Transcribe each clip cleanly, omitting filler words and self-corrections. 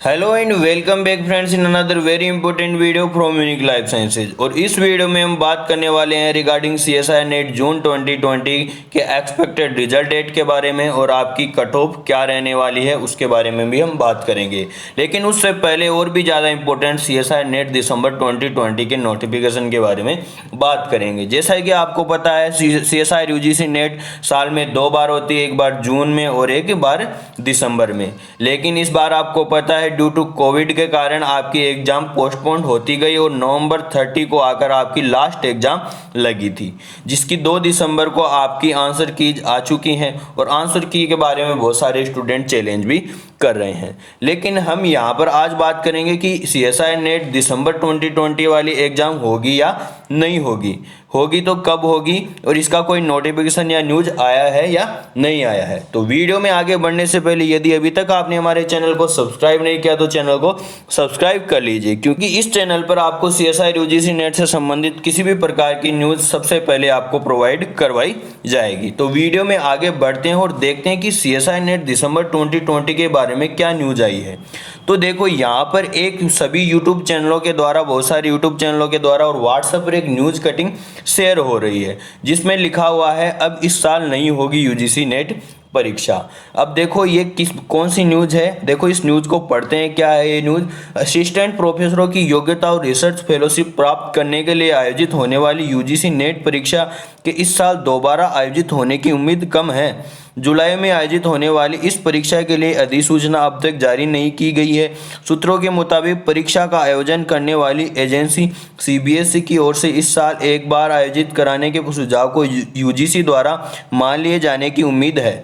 Hello and welcome back friends in another very important video from unique life sciences. और इस video में हम बात करने वाले हैं रिगार्डिंग सीएसआई नेट जून 2020 के एक्सपेक्टेड रिजल्ट डेट के बारे में और आपकी कट ऑफ क्या रहने वाली है उसके बारे में भी हम बात करेंगे। लेकिन उससे पहले और भी ज़्यादा इंपॉर्टेंट सीएसआई नेट दिसंबर 2020 के नोटिफिकेशन के बारे में बात करेंगे। जैसा कि आपको पता है सीएसआई यूजीसी नेट साल में 2 बार होती है, एक बार जून में और एक बार दिसंबर में। लेकिन इस बार आपको पता है ड्यू टू कोविड के कारण आपकी एग्जाम पोस्टपोन होती गई और नवंबर 30 को आकर आपकी लास्ट एग्जाम लगी थी, जिसकी 2 दिसंबर को आपकी आंसर कीज आ चुकी हैं और आंसर की के बारे में बहुत सारे स्टूडेंट चैलेंज भी कर रहे हैं। लेकिन हम यहाँ पर आज बात करेंगे कि सीएसआई नेट दिसंबर 2020 वाली एग्जाम होगी या नहीं होगी, होगी तो कब होगी और इसका कोई नोटिफिकेशन या न्यूज आया है या नहीं आया है। तो वीडियो में आगे बढ़ने से पहले यदि अभी तक आपने हमारे चैनल को सब्सक्राइब नहीं किया तो चैनल को सब्सक्राइब कर लीजिए, क्योंकि इस चैनल पर आपको सीएसआई यूजीसी नेट से संबंधित किसी भी प्रकार की न्यूज सबसे पहले आपको प्रोवाइड करवाई जाएगी। तो वीडियो में आगे बढ़ते हैं और देखते हैं कि सीएसआई नेट दिसंबर 2020 के बारे में क्या न्यूज आई है। तो देखो यहाँ पर एक सभी यूट्यूब चैनलों के द्वारा, बहुत सारे यूट्यूब चैनलों के द्वारा और व्हाट्सएप पर एक न्यूज कटिंग शेयर हो रही है जिसमें लिखा हुआ है अब इस साल नहीं होगी यूजीसी नेट परीक्षा। अब देखो ये कौन सी न्यूज है, देखो इस न्यूज को पढ़ते हैं। क्या है ये न्यूज? असिस्टेंट प्रोफेसरों की योग्यता और रिसर्च फेलोशिप प्राप्त करने के लिए आयोजित होने वाली यूजीसी नेट परीक्षा के इस साल दोबारा आयोजित होने की उम्मीद कम है। जुलाई में आयोजित होने वाली इस परीक्षा के लिए अधिसूचना अब तक जारी नहीं की गई है। सूत्रों के मुताबिक परीक्षा का आयोजन करने वाली एजेंसी सीबीएसई की ओर से इस साल एक बार आयोजित कराने के सुझाव को यूजीसी द्वारा मान लिए जाने की उम्मीद है।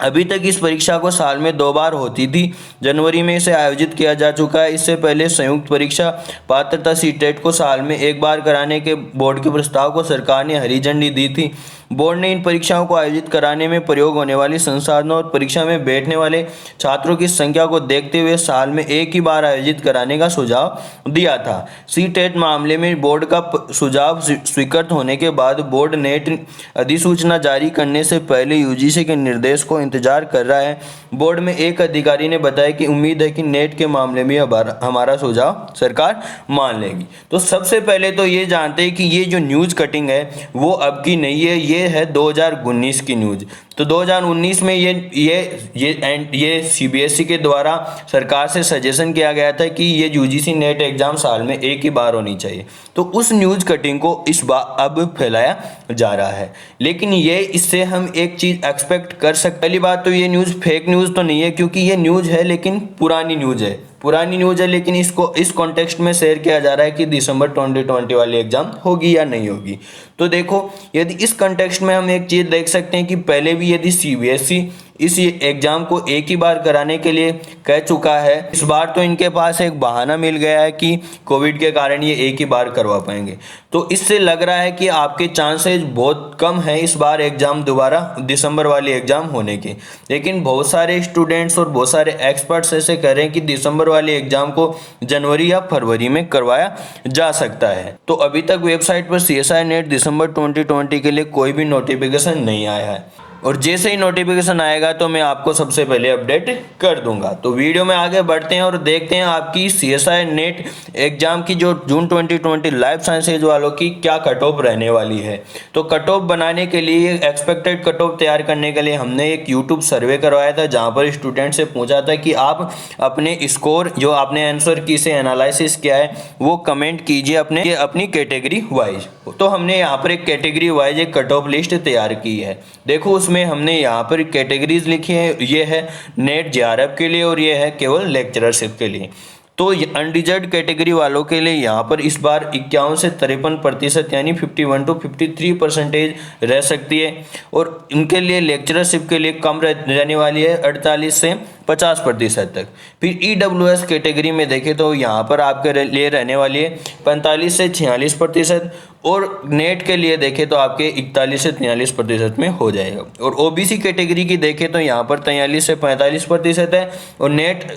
अभी तक इस परीक्षा को साल में 2 बार होती थी। जनवरी में इसे आयोजित किया जा चुका है। इससे पहले संयुक्त परीक्षा पात्रता सीटेट को साल में एक बार कराने के बोर्ड के प्रस्ताव को सरकार ने हरी झंडी दी थी। बोर्ड ने इन परीक्षाओं को आयोजित कराने में प्रयोग होने वाली संसाधनों और परीक्षा में बैठने वाले छात्रों की संख्या को देखते हुए साल में एक ही बार आयोजित कराने का सुझाव दिया था। सीटेट मामले में बोर्ड का सुझाव स्वीकृत होने के बाद बोर्ड नेट अधिसूचना जारी करने से पहले यूजीसी के निर्देश को इंतजार कर रहा है। बोर्ड में एक अधिकारी ने बताया कि उम्मीद है कि नेट के मामले में हमारा सुझाव सरकार मान लेगी। तो सबसे पहले तो ये जानते हैं कि ये जो न्यूज कटिंग है वो अब की नहीं है, ये है 2019 की न्यूज। तो 2019 में ये सीबीएसई के द्वारा सरकार से सजेशन किया गया था कि ये यूजीसी नेट एग्जाम साल में एक ही बार होनी चाहिए। तो उस न्यूज कटिंग को इस बार अब फैलाया जा रहा है। लेकिन ये इससे हम एक चीज एक्सपेक्ट कर सकते। पहली बात तो ये न्यूज फेक न्यूज तो नहीं है, क्योंकि ये न्यूज है लेकिन पुरानी न्यूज है, लेकिन इसको इस कॉन्टेक्स्ट में शेयर किया जा रहा है कि दिसंबर 2020 वाली एग्जाम होगी या नहीं होगी। तो देखो यदि इस कॉन्टेक्स्ट में हम एक चीज देख सकते हैं कि पहले भी यदि सीबीएसई इस एग्जाम को एक ही बार कराने के लिए कह चुका है, इस बार तो इनके पास एक बहाना मिल गया है कि कोविड के कारण ये एक ही बार करवा पाएंगे। तो इससे लग रहा है कि आपके चांसेस बहुत कम हैं इस बार एग्जाम दोबारा दिसंबर वाली एग्जाम होने के। लेकिन बहुत सारे स्टूडेंट्स और बहुत सारे एक्सपर्ट्स ऐसे कह रहे हैं कि दिसंबर वाली एग्जाम को जनवरी या फरवरी में करवाया जा सकता है। तो अभी तक वेबसाइट पर सीएसआई नेट दिसंबर 2020 के लिए कोई भी नोटिफिकेशन नहीं आया है और जैसे ही नोटिफिकेशन आएगा तो मैं आपको सबसे पहले अपडेट कर दूंगा। तो वीडियो में आगे बढ़ते हैं और देखते हैं आपकी सीएसआई नेट एग्जाम की जो जून 2020 लाइफ साइंसेज वालों की क्या कट ऑफ रहने वाली है। तो कट ऑफ बनाने के लिए, एक्सपेक्टेड कट ऑफ तैयार करने के लिए हमने एक यूट्यूब सर्वे करवाया था, जहाँ पर स्टूडेंट से पूछा था कि आप अपने स्कोर जो आपने आंसर की से एनालिसिस किया है वो कमेंट कीजिए अपनी कैटेगरी वाइज। तो हमने यहाँ पर एक कैटेगरी वाइज एक कट ऑफ लिस्ट तैयार की है। देखो उसमें हमने यहाँ पर कैटेगरीज लिखी है। ये है नेट जेआरएफ के लिए और ये है केवल लेक्चरशिप के लिए। तो अनरिजर्व्ड कैटेगरी वालों के लिए यहाँ पर इस बार 51 से 53% यानी 51 to 53% रह सकती है और इनके लिए लेक्चरशिप के लिए कम रहने वाली है 48 से 50% तक। फिर ईडब्ल्यूएस कैटेगरी में देखें तो यहाँ पर आपके लिए रहने वाली है 45 से 46% और नेट के लिए देखें तो आपके 41 से 43% में हो जाएगा। और ओबीसी कैटेगरी की देखें तो यहाँ पर 43 से 45% है और नेट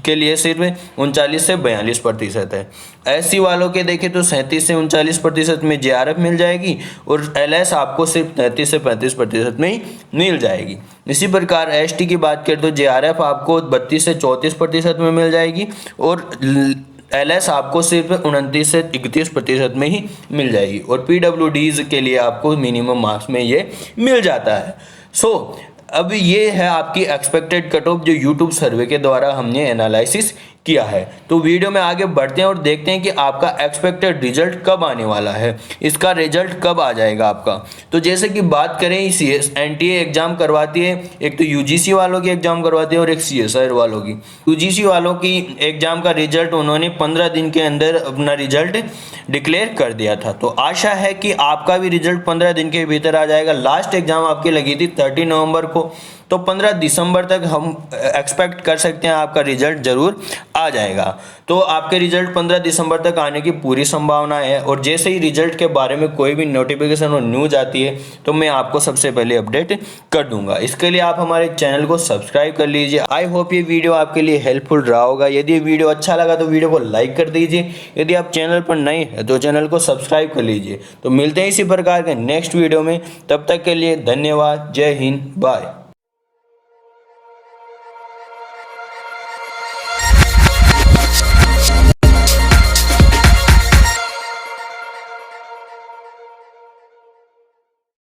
के लिए सिर्फ 39 से 42% है। SC वालों के देखें तो 37 से 39% में JRF मिल जाएगी और LS आपको सिर्फ 33 से 35% में ही मिल जाएगी। इसी प्रकार ST की बात करें तो JRF आपको 32 से 34% में मिल जाएगी और LS आपको सिर्फ 29 से 31% में ही मिल जाएगी और PWDs के लिए आपको मिनिमम मार्क्स में ये मिल जाता है। अब ये है आपकी एक्सपेक्टेड कट ऑफ जो यूट्यूब सर्वे के द्वारा हमने एनालिसिस किया है। तो वीडियो में आगे बढ़ते हैं और देखते हैं कि आपका एक्सपेक्टेड रिजल्ट कब आने वाला है, इसका रिजल्ट कब आ जाएगा आपका। तो जैसे कि बात करें NTA एग्जाम करवाती है, एक तो UGC वालों की एग्जाम करवाती है और एक CSIR वालों की। UGC वालों की एग्जाम का रिजल्ट उन्होंने 15 दिन के अंदर अपना रिजल्ट डिक्लेयर कर दिया था। तो आशा है कि आपका भी रिजल्ट 15 दिन के भीतर आ जाएगा। लास्ट एग्जाम आपकी लगी थी 30 नवंबर को, तो 15 दिसंबर तक हम एक्सपेक्ट कर सकते हैं आपका रिजल्ट जरूर आ जाएगा। तो आपके रिजल्ट 15 दिसंबर तक आने की पूरी संभावना है और जैसे ही रिजल्ट के बारे में कोई भी नोटिफिकेशन और न्यूज़ आती है तो मैं आपको सबसे पहले अपडेट कर दूंगा। इसके लिए आप हमारे चैनल को सब्सक्राइब कर लीजिए। आई होप ये वीडियो आपके लिए हेल्पफुल रहा होगा। यदि वीडियो अच्छा लगा तो वीडियो को लाइक कर दीजिए। यदि आप चैनल पर नए हैं तो चैनल को सब्सक्राइब कर लीजिए। तो मिलते हैं इसी प्रकार के नेक्स्ट वीडियो में, तब तक के लिए धन्यवाद। जय हिंद, बाय।